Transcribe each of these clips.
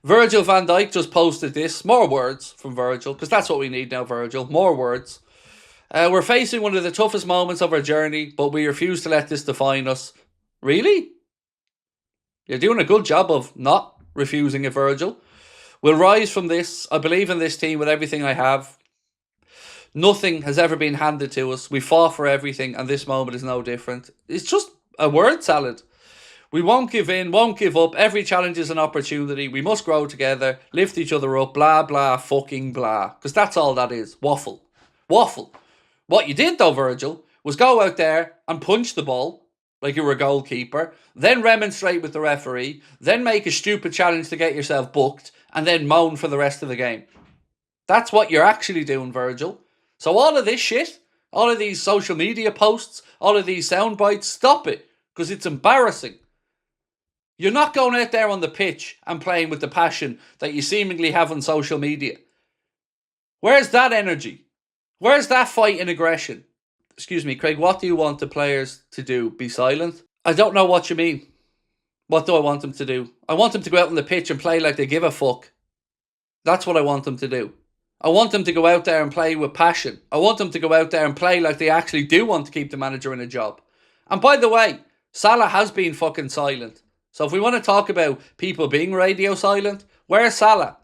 Virgil van Dijk just posted this. More words from Virgil, because that's what we need now, Virgil. More words. We're facing one of the toughest moments of our journey, but we refuse to let this define us. Really? You're doing a good job of not refusing it, Virgil. We'll rise from this. I believe in this team with everything I have. Nothing has ever been handed to us. We fought for everything, and this moment is no different. It's just a word salad. We won't give in, won't give up. Every challenge is an opportunity. We must grow together, lift each other up, blah, blah, fucking blah. Because that's all that is. Waffle. Waffle. What you did, though, Virgil, was go out there and punch the ball like you were a goalkeeper, then remonstrate with the referee, then make a stupid challenge to get yourself booked, and then moan for the rest of the game. That's what you're actually doing, Virgil. So all of this shit, all of these social media posts, all of these sound bites, stop it, because it's embarrassing. You're not going out there on the pitch and playing with the passion that you seemingly have on social media. Where's that energy? Where's that fight and aggression? Excuse me, Craig, what do you want the players to do? Be silent? I don't know what you mean. What do I want them to do? I want them to go out on the pitch and play like they give a fuck. That's what I want them to do. I want them to go out there and play with passion. I want them to go out there and play like they actually do want to keep the manager in a job. And by the way, Salah has been fucking silent. So if we want to talk about people being radio silent, where's Salah?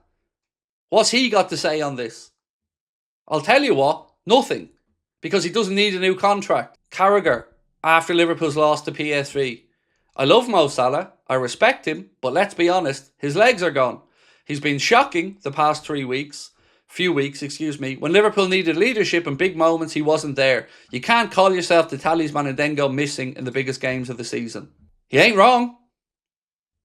What's he got to say on this? I'll tell you what, nothing. Because he doesn't need a new contract. Carragher, after Liverpool's loss to PSV. I love Mo Salah, I respect him, but let's be honest, his legs are gone. He's been shocking the past few weeks. When Liverpool needed leadership and big moments, he wasn't there. You can't call yourself the talisman and then go missing in the biggest games of the season. He ain't wrong.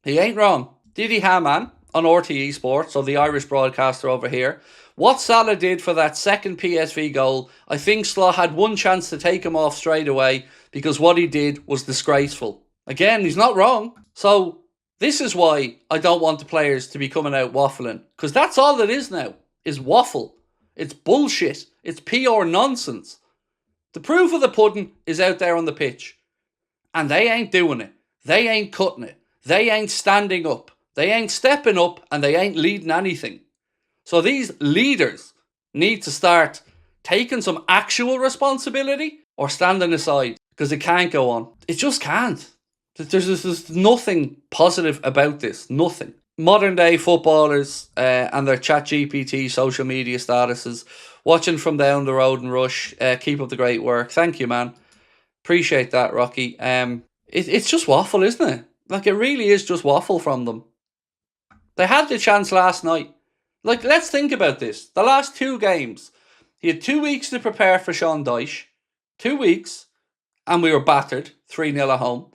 He ain't wrong. Didi Hamann on RTE Sports, so the Irish broadcaster over here, what Salah did for that second PSV goal, I think Salah had one chance to take him off straight away because what he did was disgraceful. Again, he's not wrong. So this is why I don't want the players to be coming out waffling, because that's all it is now, is waffle. It's bullshit. It's pure nonsense. The proof of the pudding is out there on the pitch. And they ain't doing it. They ain't cutting it. They ain't standing up. They ain't stepping up, and they ain't leading anything. So these leaders need to start taking some actual responsibility or standing aside, because it can't go on. It just can't. There's nothing positive about this. Nothing. Modern day footballers and their ChatGPT social media statuses, watching from down the road and Rush, keep up the great work. Thank you, man. Appreciate that, Rocky. It's just waffle, isn't it? Like, it really is just waffle from them. They had the chance last night. Like, let's think about this. The last two games, he had 2 weeks to prepare for Sean Dyche. 2 weeks, and we were battered 3-0 at home.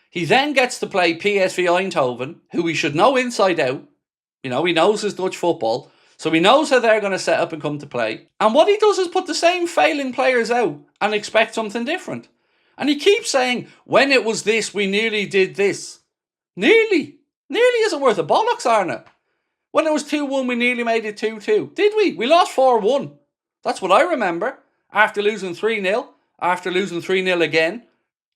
He then gets to play PSV Eindhoven, who we should know inside out. You know, he knows his Dutch football, so he knows how they're going to set up and come to play. And what he does is put the same failing players out and expect something different. And he keeps saying, when it was this, we nearly did this. Nearly isn't worth a bollocks, Arna. When it was 2-1, we nearly made it 2-2. Did we? We lost 4-1. That's what I remember. After losing 3-0, after losing 3-0 again,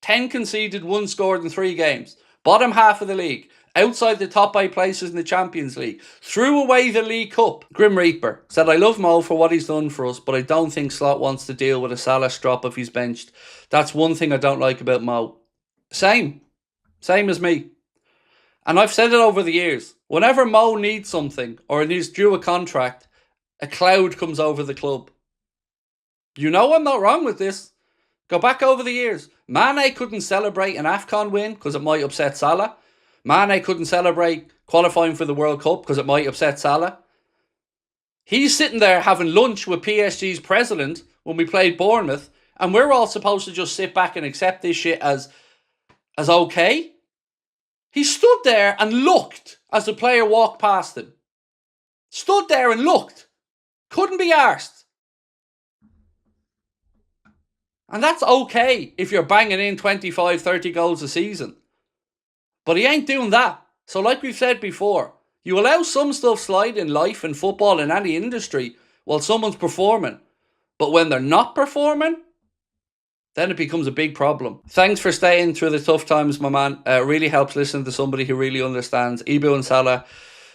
10 conceded, 1 scored in 3 games. Bottom half of the league. Outside the top 8 places in the Champions League. Threw away the League Cup. Grim Reaper said, I love Mo for what he's done for us, but I don't think Slot wants to deal with a Salah drop if he's benched. That's one thing I don't like about Mo. Same as me. And I've said it over the years. Whenever Mo needs something or he's due a contract, a cloud comes over the club. You know I'm not wrong with this. Go back over the years. Mane couldn't celebrate an AFCON win because it might upset Salah. Mane couldn't celebrate qualifying for the World Cup because it might upset Salah. He's sitting there having lunch with PSG's president when we played Bournemouth, and we're all supposed to just sit back and accept this shit as okay. He stood there and looked as the player walked past him. Stood there and looked. Couldn't be arsed. And that's okay if you're banging in 25, 30 goals a season. But he ain't doing that. So like we've said before, you allow some stuff slide in life and football in any industry while someone's performing. But when they're not performing, then it becomes a big problem. Thanks for staying through the tough times, my man. It really helps listening to somebody who really understands. Ibu and Salah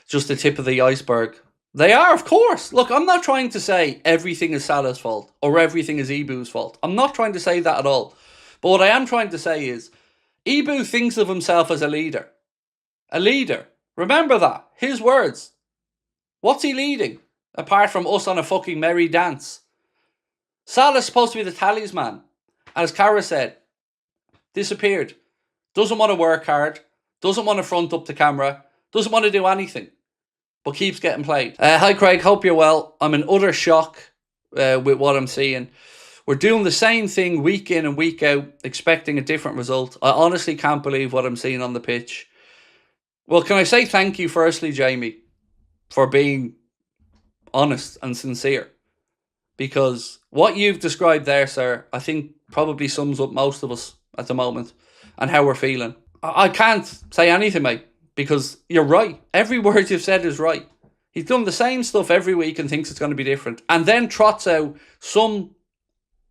just the tip of the iceberg. They are, of course. Look, I'm not trying to say everything is Salah's fault or everything is Ibu's fault. I'm not trying to say that at all. But what I am trying to say is Ibu thinks of himself as a leader. A leader. Remember that. His words. What's he leading? Apart from us on a fucking merry dance. Salah's supposed to be the talisman. As Carragher said, disappeared. Doesn't want to work hard. Doesn't want to front up the camera. Doesn't want to do anything. But keeps getting played. Hi Craig, hope you're well. I'm in utter shock with what I'm seeing. We're doing the same thing week in and week out, expecting a different result. I honestly can't believe what I'm seeing on the pitch. Well, can I say thank you firstly, Jamie, for being honest and sincere? Because what you've described there, sir, I think probably sums up most of us at the moment and how we're feeling. I can't say anything, mate. Because you're right. Every word you've said is right. He's done the same stuff every week and thinks it's going to be different. And then trots out some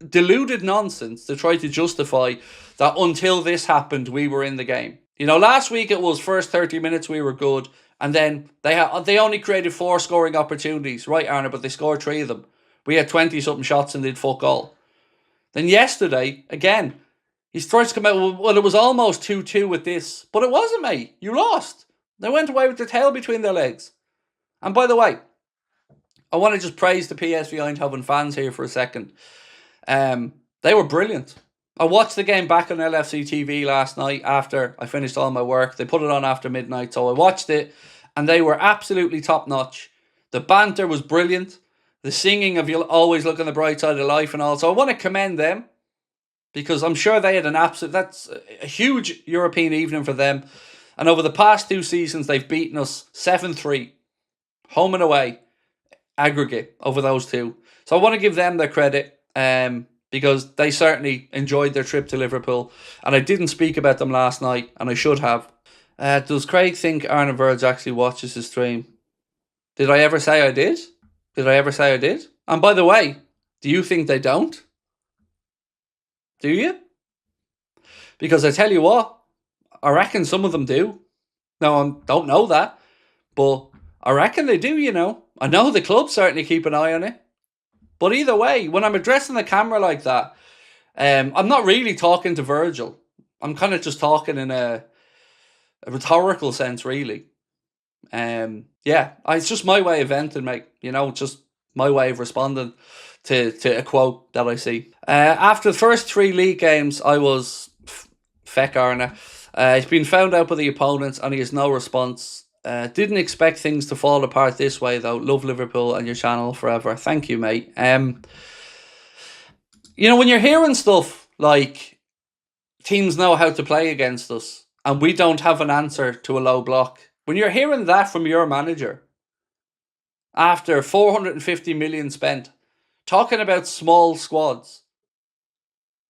deluded nonsense to try to justify that until this happened, we were in the game. You know, last week it was first 30 minutes we were good. And then they only created 4 scoring opportunities. Right, Arna, but they scored 3 of them. We had 20-something shots and did fuck all. Then yesterday, again, he's trying to come out, well, it was almost 2-2 with this. But it wasn't, mate. You lost. They went away with their tail between their legs. And by the way, I want to just praise the PSV Eindhoven fans here for a second. They were brilliant. I watched the game back on LFC TV last night after I finished all my work. They put it on after midnight, so I watched it. And they were absolutely top-notch. The banter was brilliant. The singing of "You'll Always Look on the Bright Side of Life" and all. So I want to commend them. Because I'm sure they had that's a huge European evening for them. And over the past 2 seasons, they've beaten us 7-3. Home and away. Aggregate over those 2. So I want to give them their credit. Because they certainly enjoyed their trip to Liverpool. And I didn't speak about them last night. And I should have. Does Craig think Arna Verge actually watches his stream? Did I ever say I did? Did I ever say I did? And by the way, do you think they don't? Do you? Because I tell you what, I reckon some of them do. Now, I don't know that, but I reckon they do, you know. I know the club certainly keep an eye on it. But either way, when I'm addressing the camera like that, I'm not really talking to Virgil. I'm kind of just talking in a rhetorical sense, really. Yeah, it's just my way of venting, mate. You know, just my way of responding to a quote that I see. After the first 3 league games, I was feck Arna. He's been found out by the opponents and he has no response. Didn't expect things to fall apart this way though. Love Liverpool and your channel forever. Thank you, mate. You know, when you're hearing stuff like teams know how to play against us and we don't have an answer to a low block, when you're hearing that from your manager after 450 million spent, talking about small squads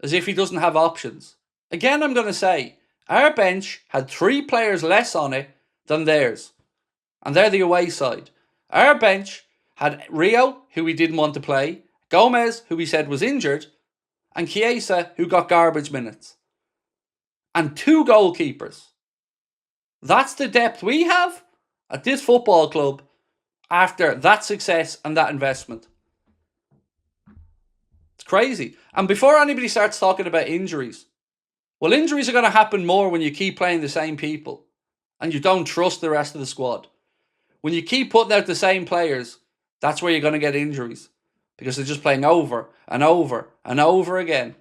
as if he doesn't have options. Again, I'm going to say, our bench had 3 players less on it than theirs. And they're the away side. Our bench had Rio, who we didn't want to play, Gomez, who we said was injured, and Chiesa, who got garbage minutes. And 2 goalkeepers. That's the depth we have at this football club after that success and that investment. It's crazy. And before anybody starts talking about injuries, well, injuries are going to happen more when you keep playing the same people and you don't trust the rest of the squad. When you keep putting out the same players, that's where you're going to get injuries because they're just playing over and over and over again.